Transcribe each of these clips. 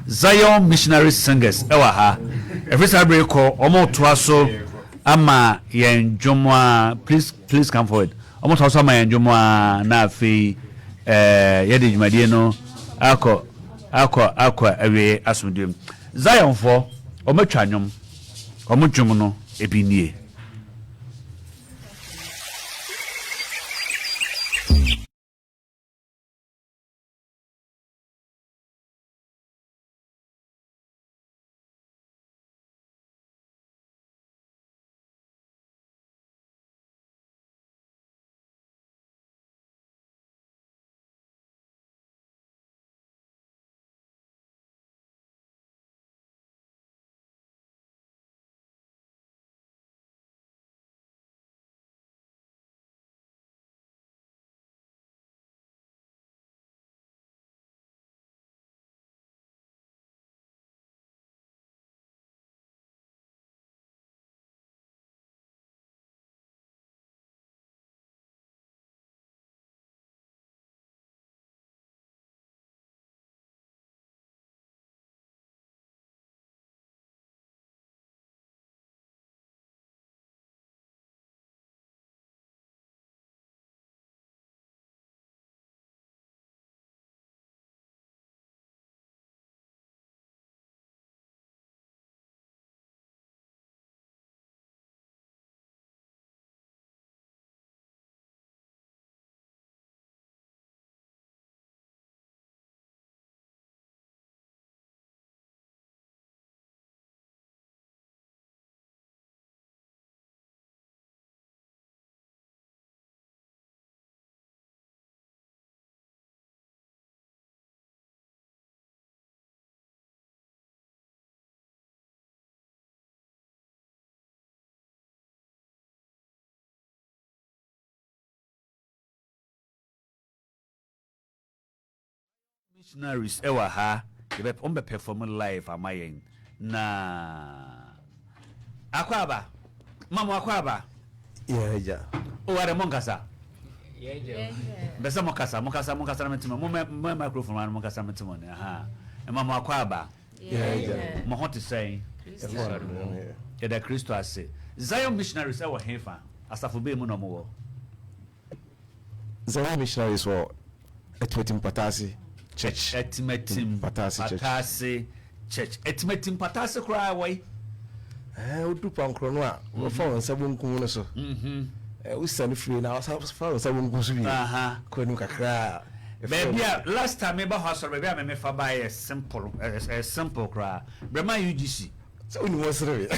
Zion Missionary Singers ewa ha every Saturday call omo toaso ama yen dwomwa please come forward omo toaso ama yen dwomwa na afi yede dwumadie no akọ awe asomdwem Zion fo omo twanwom omo dwom no ebinie Missionaries ewa ha yebe ombe perform live amayen na akwaba mama akwaba yeah o ware monkasa yeah besa monkasa na metimo mo microphone na monkasa metimo ne aha mama akwaba yeah mo hot say the Christo ase Zion Missionaries ewa hefa asafo be mu no mo Zion Missionaries wo etwetim patasi church etimetim patase church etimetim patase kra wai odu pankro no a wo fa won sabonkum no so usane free na fa won sabonkum so bi ko nu kakra baby last time me ba house baby me fa buy a simple kra brema UGC so uni mo sere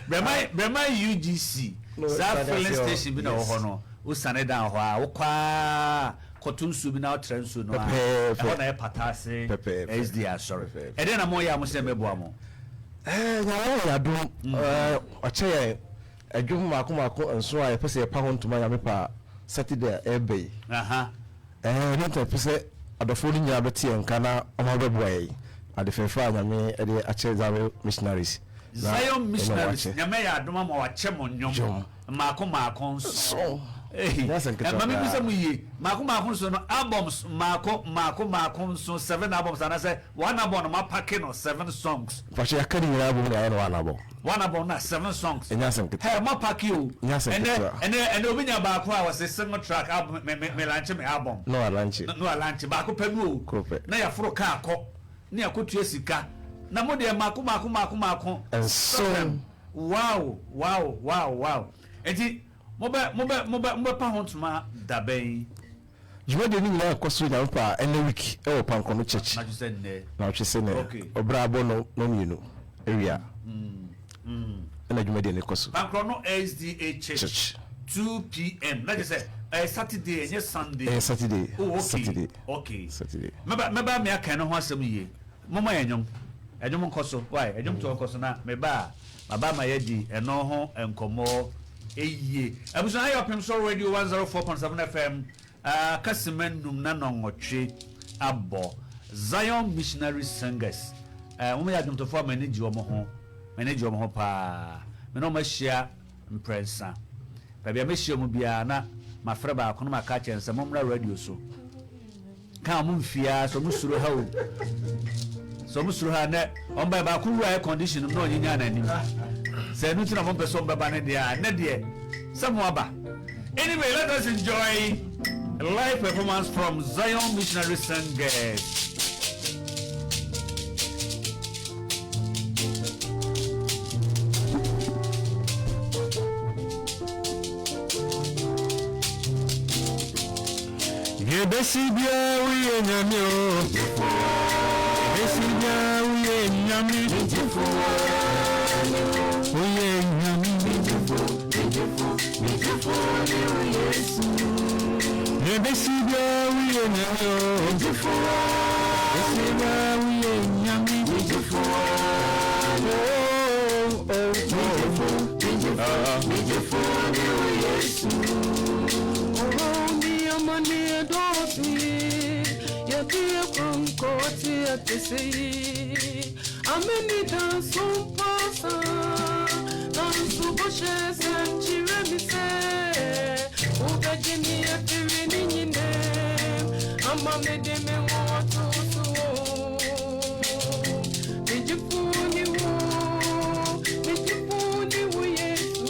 brema UGC za filling station bi na wo ho no usane dan ho a wo kwa kotunsu bi na trensu no a na e patase SDR sorry e dey na mo ya mo se mebo amo nyawo ya do oche adwum mako enso a pese pa ho ntuma ya mepa Saturday ebe nta pese adofo ni nya beti enka na omo beboy adefefa nyame e dey ache Zion Missionaries Zion Missionaries nyame ya adoma ma wa che mo nyom mako nso mami bisa mu yi mako so no albums mako so 7 albums and I say one album ma pack no 7 songs but you can hear album na one album na 7 songs hey ma pack you and obinya ba ko a was a single track album me launch me album no launch ba ko panu na ya furo ka akọ na ya kotu esika na mo de mako and so wow enti mo pa hontuma da ben juma de ni na kwaso na pa ene week e wo panko no church na just ne na chese ne obrabo no mienu area ena juma de ne kwaso panko no SDA church 2 p.m. na just say Saturday and Sunday Saturday okay Saturday meba me aka no ho asem yie mama enyom nkoso why enyom to nkoso na meba baba ma yedi eno ho enkomo eye abuso ayo Opemsuo radio 104.7 FM kasimenum na nongotwe abo Zion Missionary Singers mo ya dwomto for manage omo ho pa me no ma hia mprensa babia me hia mu bia na mafre ba kono maka chense momra radio so ka mo mfia so mo suro ha o so mo suro ha na on ba ku air condition no onyinya na nim say no tina mo person baba na dia na dia some aba. Anyway, let us enjoy a live performance from Zion Missionary Singers. Besibia we nyamio Besibia we nyami we nyami Besibia we nyamio Besibia we nyami Ameni danson pasa dansu boshes and chiremise ubejini efirini nyine amamede me wotu so mijifuni wo Yesu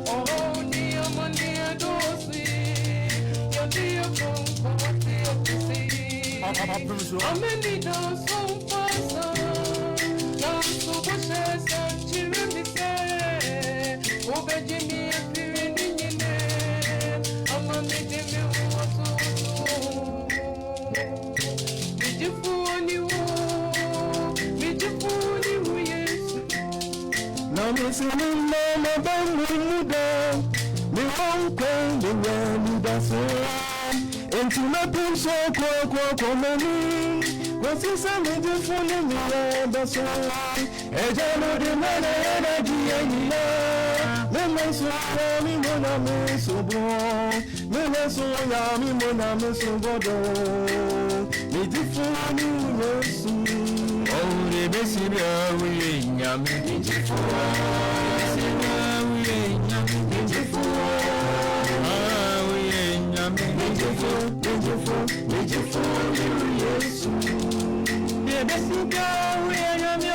oh ni amani adosi yadi akonkoti atisi ameni danson pasa dansu boshes and chiremise ubejini efirini nyine amamede me wotu so mijifuni wo Yesu na misini na bangu muda ni honko ni wani daso enti na pinso kwa mani kwa sisa mijifuni ni daso ejano de mene energy yenya memeso ya mi mona mesobo memeso ya mi mona mesobodo mijifuni Yesu oh de besibia we nyami mijifuni we nyami Yesu de besibia we nyami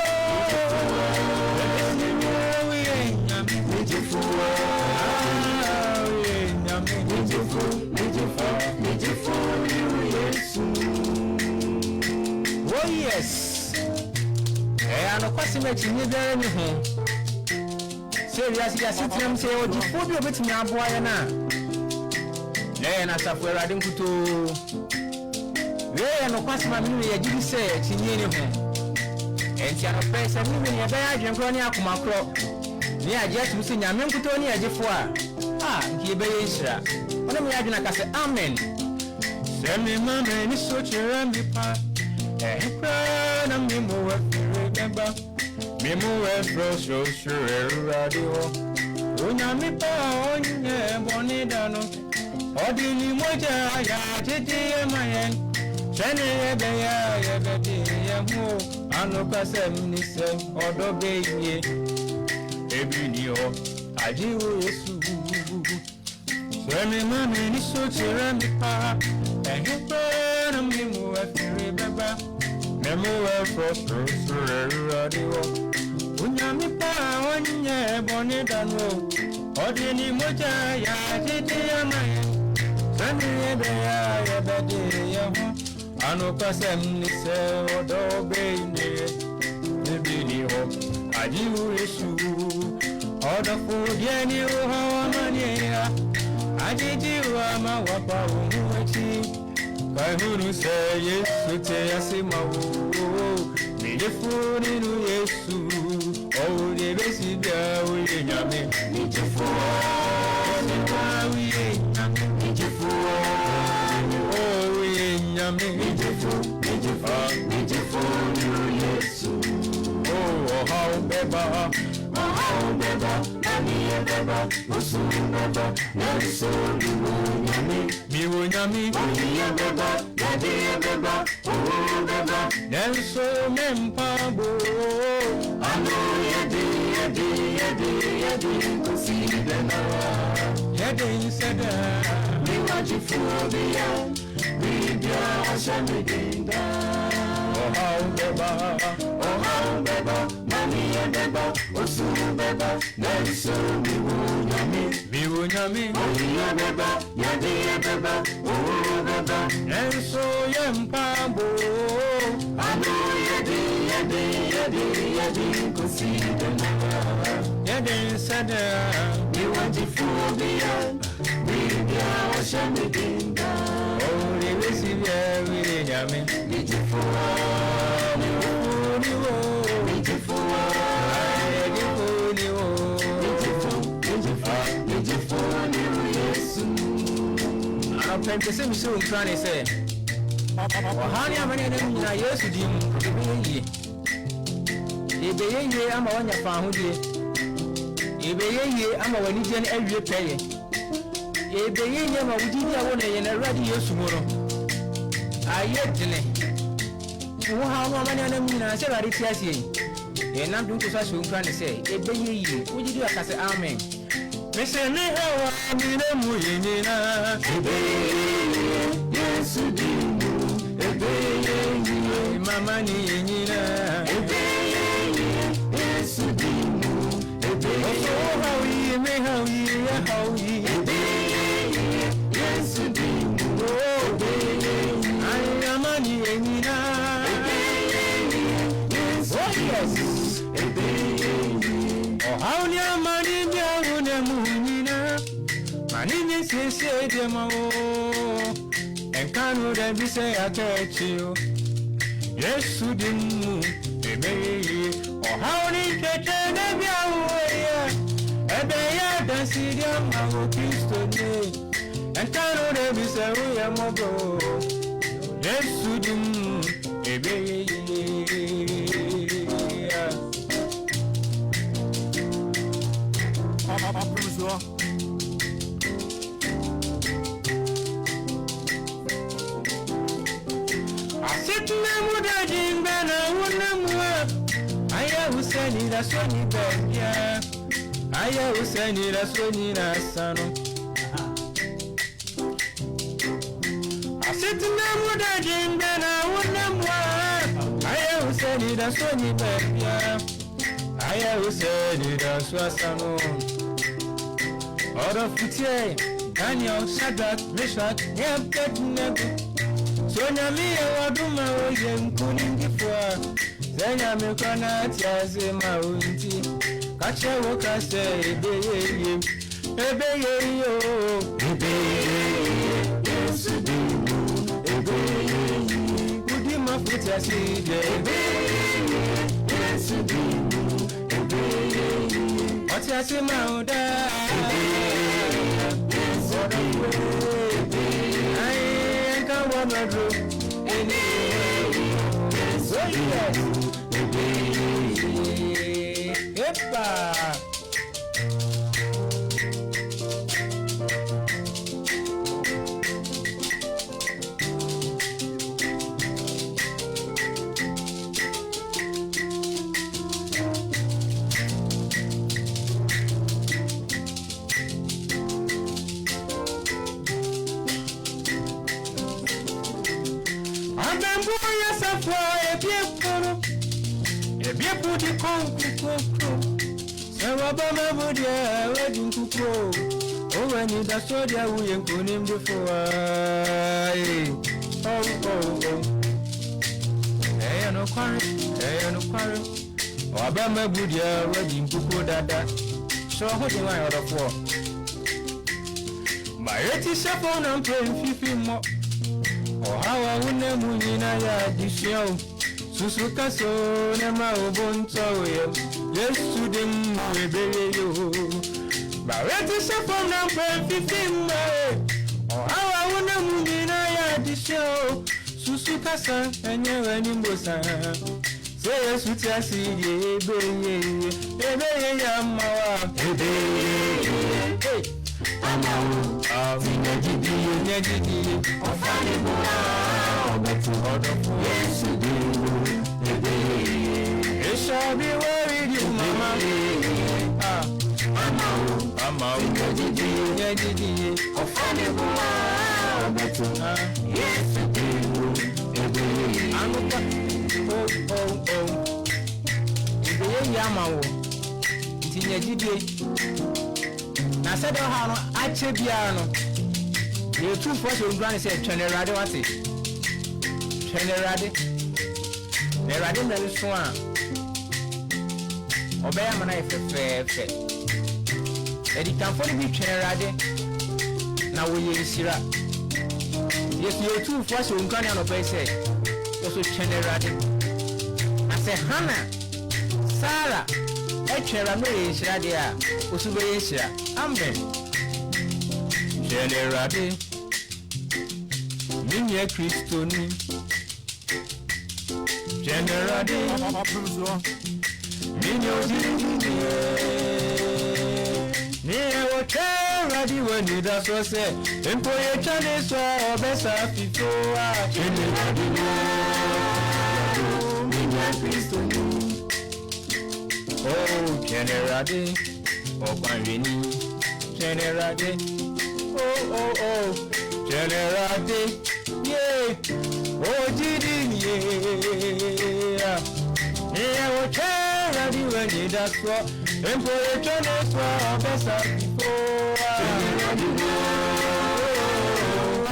oh yes ano kwasi me chinye bere ni ho serious ya sitem say ojifo bi obetimi aboa ye na na safu erade nkuto we no kwasi ma mi ye gidi say chinye ni ho enti ano pesa mi me ye be adwenkro ni akomakro ni agye tum se nyame nkuto ni agefo a nki be ye hira ona me adwena ka se amen se me mama ni so chere mi pa na mi mo wa remember mi mo wa so radio onya mi pa onye boni dano odini moja ya tete mayen chene ebe ya bebe ya mo anu kasem ni se odo beye ebi ni o ajiwo Yesu se mi mama ni so chere mi pa na mi mo wa remember Nemo efro radio unyami pa onye boni dano odini moja ya tete amaye sani ebe ya bede ya ho anu kasem ni se odo beine ebini ho ajiwu Yesu odo fudie ni ho amani ya ajiji wa ma wapa umuchi Kahuru say Yesu te asimawo Mijifuni nu Yesu Oh de besi bia we nyame Mijifuni we nyame Oh we nyame Mijifuni Yesu Oh how beba Ami beba Usu beba Naso nyame Miwo nyame beba beba oh beba Nenso mempabo Ano yedi Kusidena Yedi inseda Miwaji fobia Bibia Shamidinda. Oh how beba, mami and beba, osu beba, nenso mi wunyami, beba, yadi beba, beba, nenso yempambo, anu yadi, consider yadi sada, you want to fool beyond, Bibia Shamidinda. Oh, they receive yami, Plenty same so Ukraine say. Ohani amani na nyina Yesu dim ebeye ama wanya fa hodie. Ebeye ama wani je na awie peye. Ebeye ma wudi dia wona ye na ready Yesu mo no. Ayetene. Wo ha no amani na nyina se bari ti asie. Ye nam dum to so Ukraine say ebeye wudi dia ka say amen. Mese ne hawa mine muyinina Yesu dimu mama ni yinina Yesu dimu Oso hawi me hawi ya hawi Yesu dimu Ay mama ni yinina Yesu Oh how ni amani Manini sese demo Enkanu de bise akechi Yesu dimu ebeye O hauni kete ne biawe Ebeye dansi diama o Kristo ne Enkanu de bise uye mogo Yesu dimu ebeye Opemsuo Asitna muda jimbana unamwa Aya useni da soni bebia Aya useni da soni na sano Asitna muda jimbana unamwa Aya useni da soni bebia Aya useni da swasano Ora futie Daniel Shadrach Meshach Abednego Sonya mi waduma oye nkuningifwa Zenya mekwana tiaze maunti Kache wokase ebeye yo Yesu dimu ebeye Kudi mafuti aside Yesu dimu ebeye Oti asima uda Yesu dimu Madro Yes, oh yes Epa Ebiepu di konku Sewa bama budia wedin kuko Owe ni da sodia uye nkunim difuwa Oh Eya no kwari Wabama budia wedin kuko dada So hodi wa yorofo Mayeti shafo na mpe mfifi mo Ohawa une munyina ya disyo Susuka so nema ubunto Yesu dimu ebeye yo Baweti shafo na mpe mfifi mo Ohawa une munyina ya disyo Susuka so enyewe nimbosa Se Yesu tiasi ebeye ya mawa Ebeye Amawu, Nyejidi, Ofani Bura, Obetu, Yesu dimu, It shall be worried you, Mama. Amawu, Nyejidi, Ofani Bura, Obetu, Yesu Anuka. Oh. Ibe yamawo. Ntinye jide. Na said how no ache bia no. You two first you grant say General wate. General. Nerade na so a. Obeya mana efefe. Edi kanfo ni bi General na wo ye nsira. Yes you two first you grant no pay say. Also General. I say Hannah. Sarah. Echera no ye nsira de a. Osu be ye nsira. Amen. General. Minye Kristo ni General Opemsuo Minye ojini ni ewo ready when you da so say empo ye chane so obesa fifo a General Minye Kristo ni oh General Akwanhwefuo General oh General yeah, oh Didi yeah. Yeah, oh General when you da so empo ye chane so obesa fifo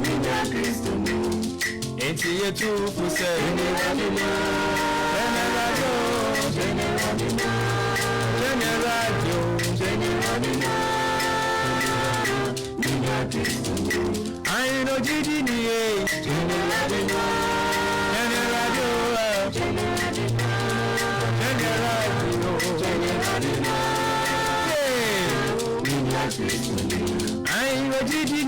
Minye Kristo ni enti ye tu fu say I know Didi ni I know Didi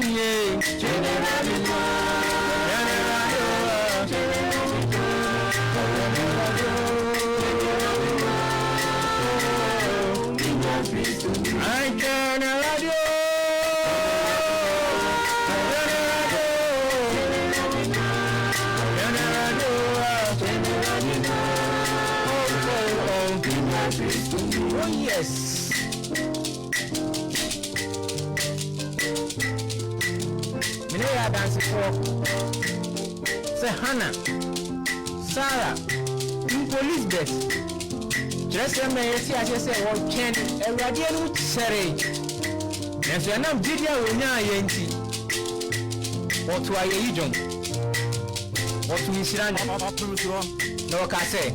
oh yes. Mine ya dance for say Hannah, Sarah, police best. Just me yesi ase say wo ken Ewurade anu sere. Nso na Didi a wonya ayenti. Otu ayeyi jon. Otu insira ni. No ka say.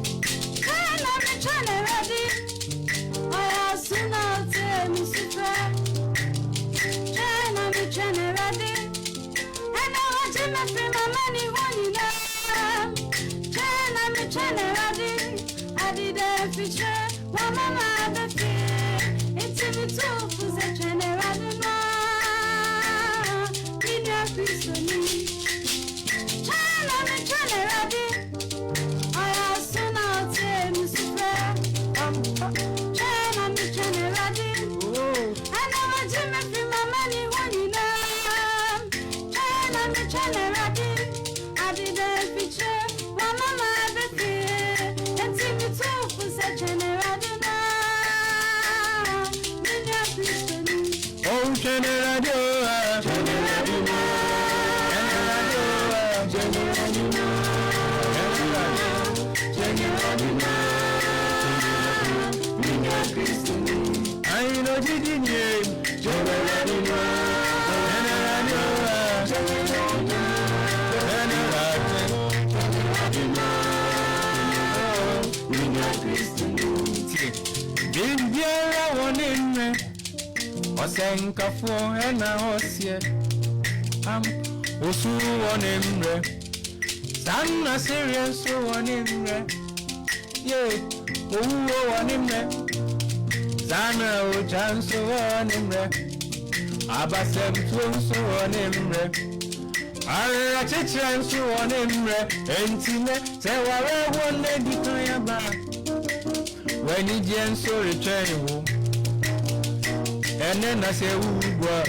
Osenkafo ena hosie osu wonemre sanna serious wonemre ye owo wonemre sana o chanso wonemre abasem tuonso wonemre ara chichenso wonemre entime se ware wonne dikanya ba weni jenso return wo ene na se ugwa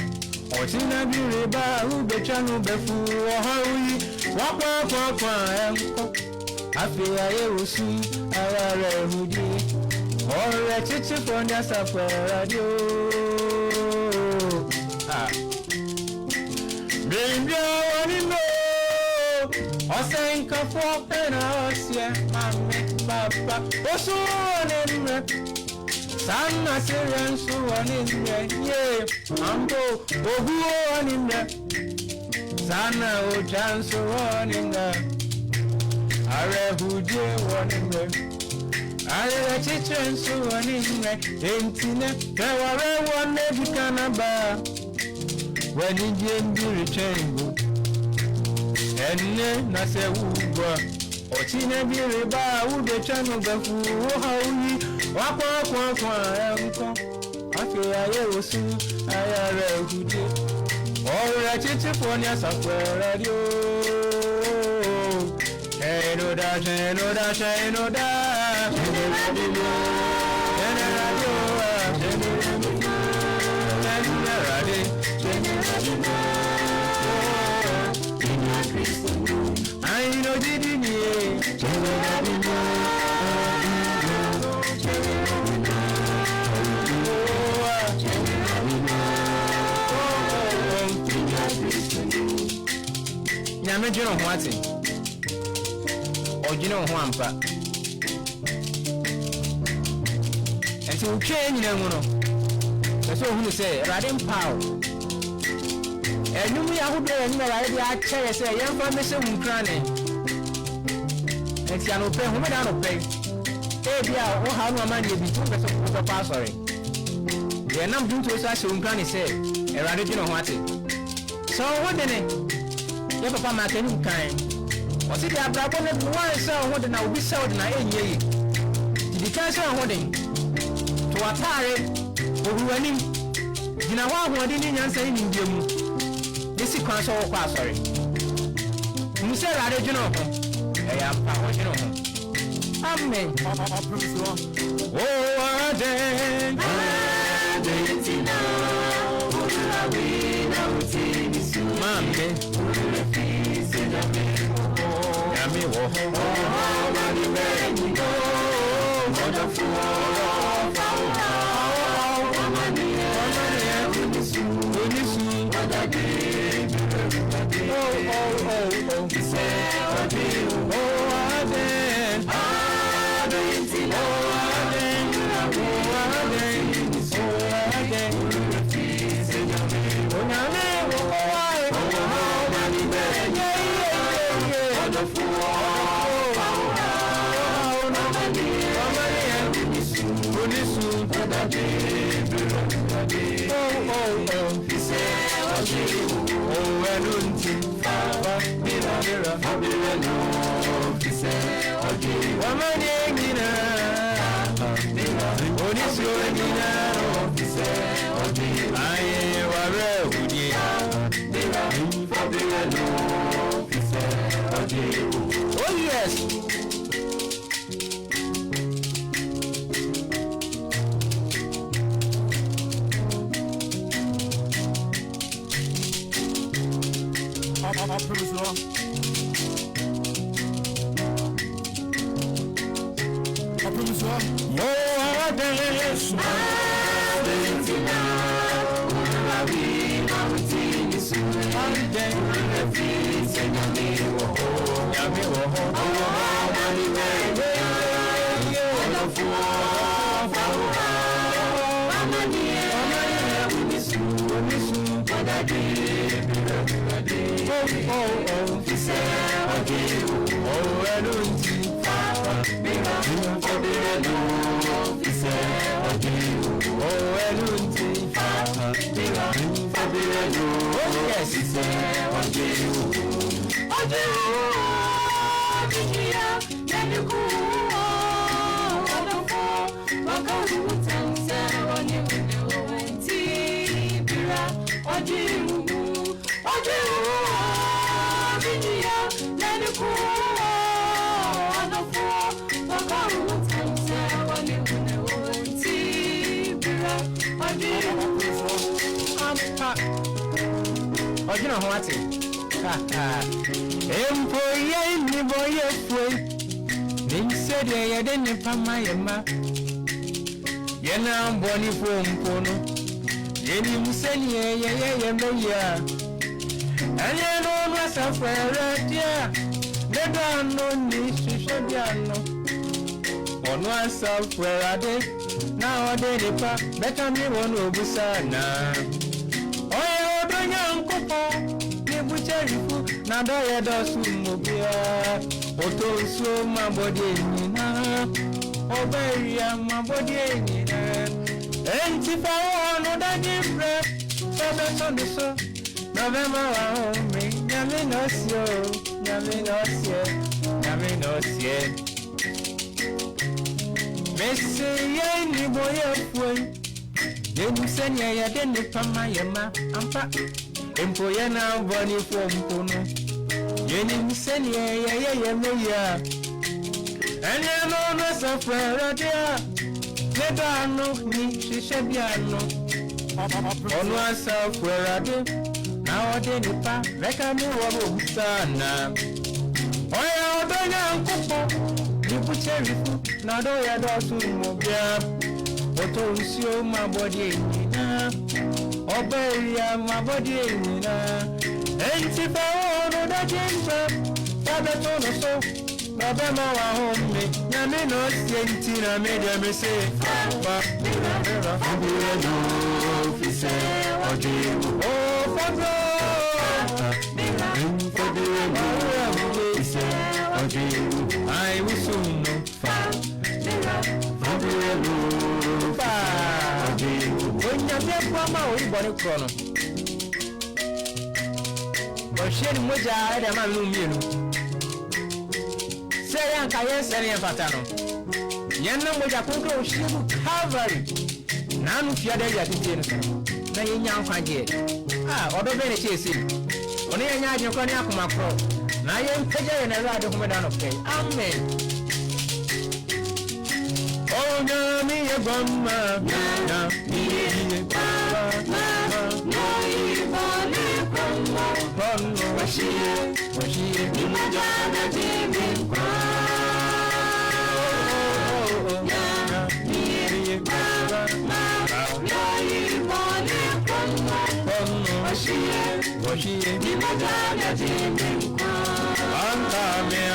otina biriba ubechanu befu ohawi wakwa enko afia ye osu aware hudi ore chichi fonya safaradio ah bimbia wani no Osenka for Penasia, Mamma, Papa, Osuane, Sana Syrian, so on in there, yea, Ambo, Obuan in there, Sana, O Jan, so on in there, Are who dear one in there, Are teacher, so on in there, Entina, there are one maybe Canaba, when Indian be returned. Enne na se ugwa ochine bi reba u de chanu gafu hawi wakwa enko afi aye osu ayare hude ora chichi foni asakwe radio eno da I know didn't Nyame dwene ho ate odwene ho ampa enti utwe nyina mu no eso hunu se rade mpaw enum ya hodo enum ya rade a chere se yemfa me se hunkrane enti ano pe ho me da no pe bia wo ha no amane bi tu be so pa sorry ye nam dun to so a se hunkrane se rade dwene ho ate so wo de ne ye papa ma kan kan o si dia brabo ne wan se ho de na obi se ho de na enye yi di kan se ho de to atare oruwani gina wa ho de ni nyansa ni ndie mu desi kwan so wo kwa sorry mu se rade dwene ho e ya pa ho dwene ho amen Opemsuo tina na utini su mame Yami wo mani meni go wonderful mani unisu wadadi oh say oh yes. Opemsuo yo adesu Argentina una utini su Argentina fisi nyami wo mani meni wonderful unisu wadadi oh fise ojiru oh elunti fise ojiru oh elunti oh yes fise ojiru bikia yanuku wonderful wakawu tanse woni wenti bira ojiru bikia yanuku wonderful wakawu tanse woni wenti bira ojiru ampa ojina ho ate empo ye ni boye fue nimse de ye de ni pama ye ma ye na mboni fo mpono ye ni museni ye me ya anye no no safara dia Nedano ni shishabiano. Ono asafwerade na ode nipa beta mi wonu obusana. Oye odonya nkopo ni bucherifu na doye dosu mobia. Otonsuo mabodi nyina. Oberia mabodi nyina. Enti fa ono da gimbre. Sebeto niso. November wa me. Nyame no sio. Nyame no sio. Nyame no sio. Messi ye ni boye fue. Denu senya ya denu pama yema ampa. Empoye na boni fo mpono. Yeni senya ya meya. Ene no no safra dia. Nedano ni shishabiano. Onu asafra dia. Na ode nipa reka mi wo sana. Oya odonya nkopo. Nibucherifu na do ya do su mobia. Otonsuo mabodi nyina. Oberia mabodi nyina. Enti fa ono da jemba. Sabeto no so. November wa home. Nyame no sienti na me de me se. Fa mira. Abure no fise ojibu. Oh fabro. Mira. Abure no fise ojibu. I will soon know. When you get from my body chrono, or shed Moja, I am a lumino. Say, Uncle, yes, I am Patano. Yana Moja Coco, she will cover it. None of your day at the dinner. Now you young fancy. Ah, or the very chasing. Only a young Yakuma Crow. Now I am Pedro and a ride of Madame. Amen. Oh, no, me a bummer. No, me a bummer. No, she is. You might have a demon. Oh, me a bummer. No, she is. You might have a demon. I'm coming.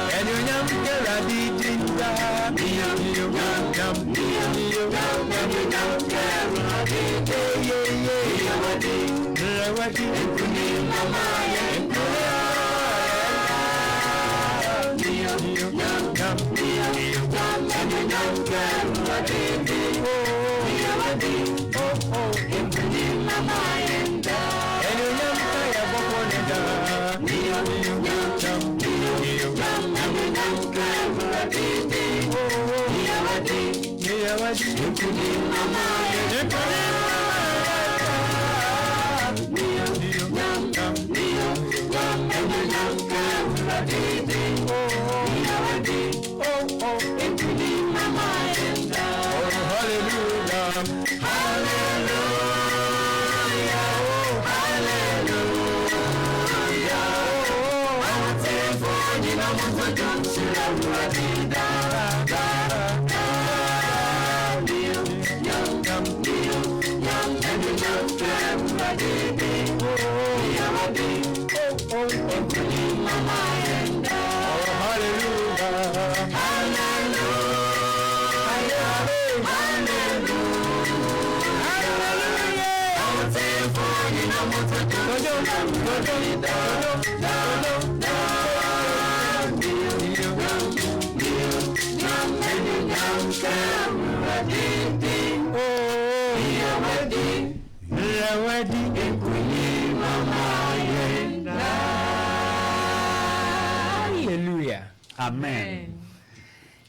And you Amen.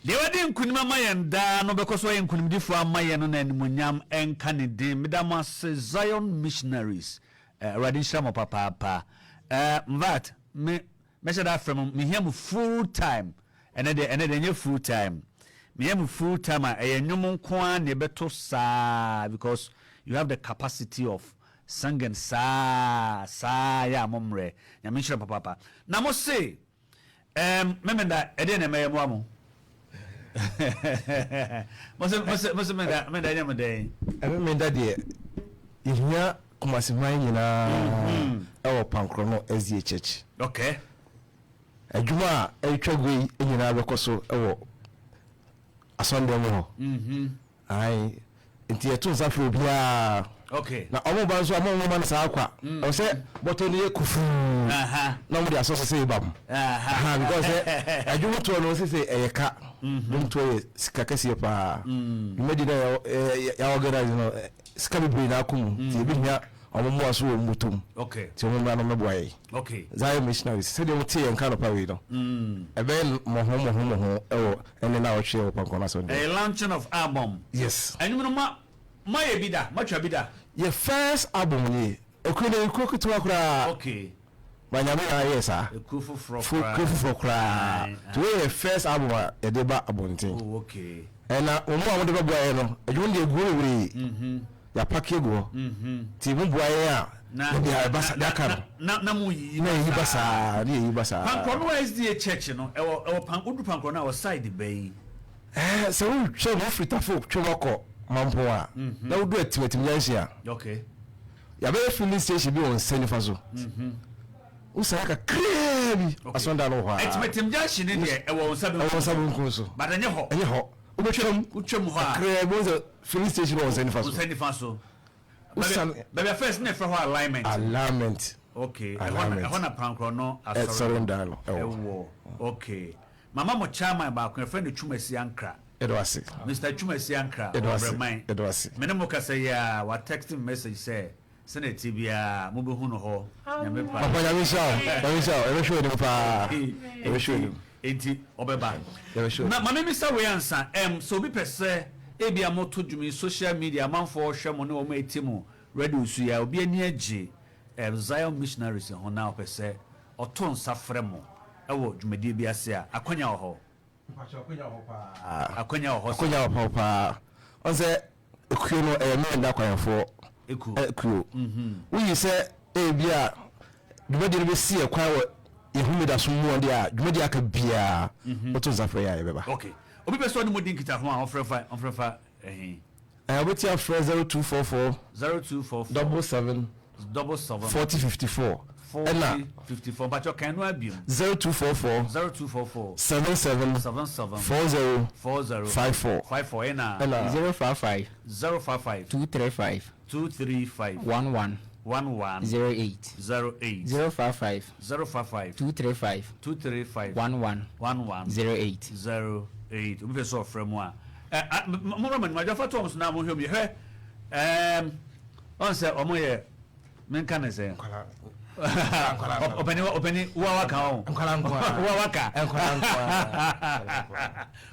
The wedding kunima mayenda no because we kunimdifo amaye no na animonyam enka ne din medamas Zion Missionaries radishamo papa mvat me measure that from me here full time and then full time me here full time enwom nko an ne beto sa because you have the capacity of singing sa ya momre ya me shira papa na mo say memenda ede na meye moamu mose menda nyama dey memenda de ihia komasiman nyina ewo pankro no SDA church. Okay. Adwuma etwagoi nyina bekoso ewo asonde mo ho ai nti eto nsafe obia. Okay. Na omo banzo omo man sa akwa o se boto ni ekufu na mo di aso se ibam because adwuma to no se eyeka dum to sika kase pa medina ya organize no sika bi na akum ti bi nya omo mo aso mutum. Okay. Ti omo na meboye. Okay. Zion Missionaries se de mo ti en kan pa we no ebe mo ho ewo ene na o hwe o pankona so a launching of album. Yes. Anyum no my bida much bida your first album ni ekune ikukutu akura. Okay. Banyame ayesa Ekufu for cry to your first album e dey ba abontin. Oh, okay. And omo amode ba boye no edwon de egu wuri ya pack go ti mu boye a na ya basa daka na mu yi na yi basa pankro SDA church no e pankro na o side bay so we show mo fritafo twobako mampo a na wo do atimatim yanhia. Okay. Ya be filling station bi on senifa so usaka krebi asonda no ho a atimatim yanhia ne de e wo sabu nkunso but enye ho ubetwam ho a krebi on filling station on senifa so Baby first ne for alignment. Okay. I wanna pankro no surrender. Okay. Mama mo chama ba ko friend Chumasi Ankra. Edwasi. Mr. Chumasi Ankra. Edwasi. Me no ka say ya wa texting message say Senate bia mo be hu no ho. Nyame pa. Papa nyame sha. Ebe show dem pa. Enti obeba. Na mama mi sa we ansa so bi pese ebia moto dwumi social media manfo hwe mo ne o ma etimu radio su ya obi ani agi Zion Missionaries ho na opese oton safre mo ewo dwumadi bi ase a akonya ho akonya ho pa onse ekuo no me nda Akwanhwefuo ekuo we say ebia dwumadi be sie kwa wo ehumida so mu onde a dwumadi aka bia oton safre ya beba. Okay. Obi person no modin kita ho a ofrefa obetia fresh 0244 0244 77 77 4054 40 54 but you can no abim 0244 77 40 54 ena 055 235 11 08 055 235 11 08 we so from one mo man ma jafa to na mo hwem ye on say omo ye men kan say openi wa waka on wa waka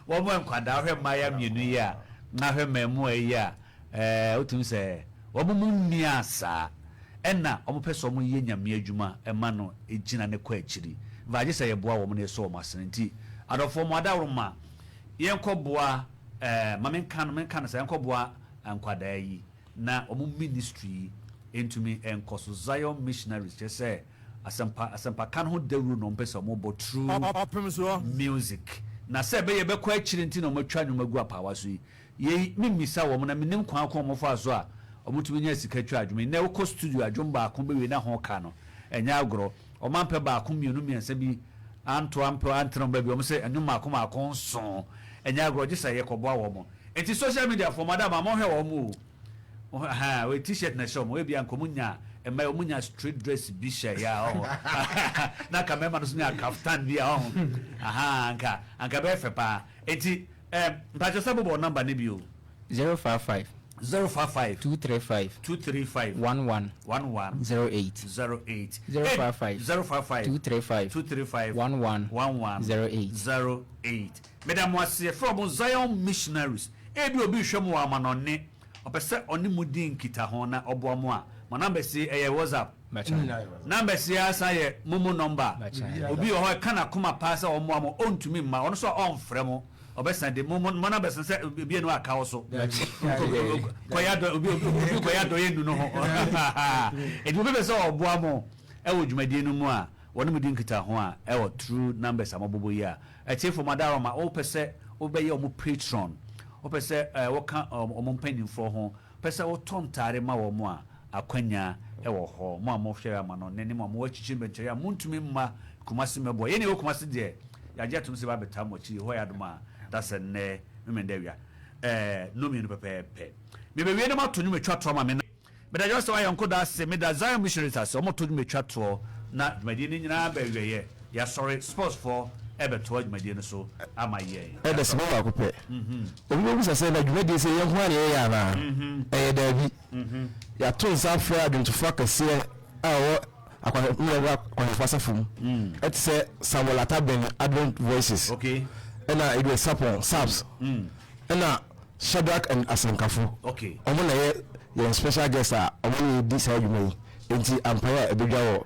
wo mo nkwada hwe maya mienu ya na hwe memu ya otum say wo mo nni asa enna omo peso omo ye nyame adwuma ema no egina ne kwa akiri vaje say ye boa wo mo ne so omo asenti adofo mo adawroma yenkoboa men kan say yenkoboa ankwada yi na omo ministry entumi enkoso Zion missionaries je say asempa kan ho dawru no mpesa omo bo true Opemsuo music na say be ye be kwa akiri nti no matwa nwumagu apawa so yi mimisa wo mo na minim kwa akọ mo fa so a omutumi nya sika twa adwuma na wo studio adwum ba akọ be we na ho ka no enya agro omampe ba akọ mienu miensa bi anto ampe antro ba bi o se enum akọ nso enya agro je say yekoboa wo mo enti social media for madam amon hwe wo mo we t-shirt na show mo we bi ankomunya ema omunya street dress bi share ya na kamema no so nya kaftan bi anka be fepa enti mpacho sabobo number ne bi o 055 235 11 08 235 11 08 Madam was from Zion missionaries ebi obi hwem wa amanone opese oni mudin kita ho na oboamo a my number say WhatsApp number say asa ye mumu number obi ho kana kuma pasa omoamo ontumi ma ono so on fremo obesa de mumu number say bi enu aka wo so koyado yenu no ho edu be so oboamo e wo dwumadie no mu a woni mudin kita ho a e wo true numbers amabobo yi a e tie for madara ma o pese obeye omo patron o pese wo kan omo mpanimfo ho pese wo tontare ma wo mo a akwanya e wo ho mo amofhwe ama no nene mo wachichi bencheri a muntumi mma kumasi mebo ye ne wo kumasi de ya je atum se ba beta mo chi ho ya duma dase ne memendawia no mi no pepepe me be wie ne ma tonyu metwa to ma me da just why onko da se me da Zion missionaries ase omo tonyu metwa to na dwumadi ni nyina ba wieye ya sorry sports for ebe to dwumadi no so ama ye e da se ba ko pe obi obi se na dwumadi se ye ho ani ya na e da bi ya to nsa fra adwuntufo akase a wo Akwanhwefuo asafum et se Samuel Ataben Advent Voices okay ena it was sapon saps ena Shadrach and Asankafo okay omo na ye special guest a omo di sa adwuma yi enti ampaya ebedwa wo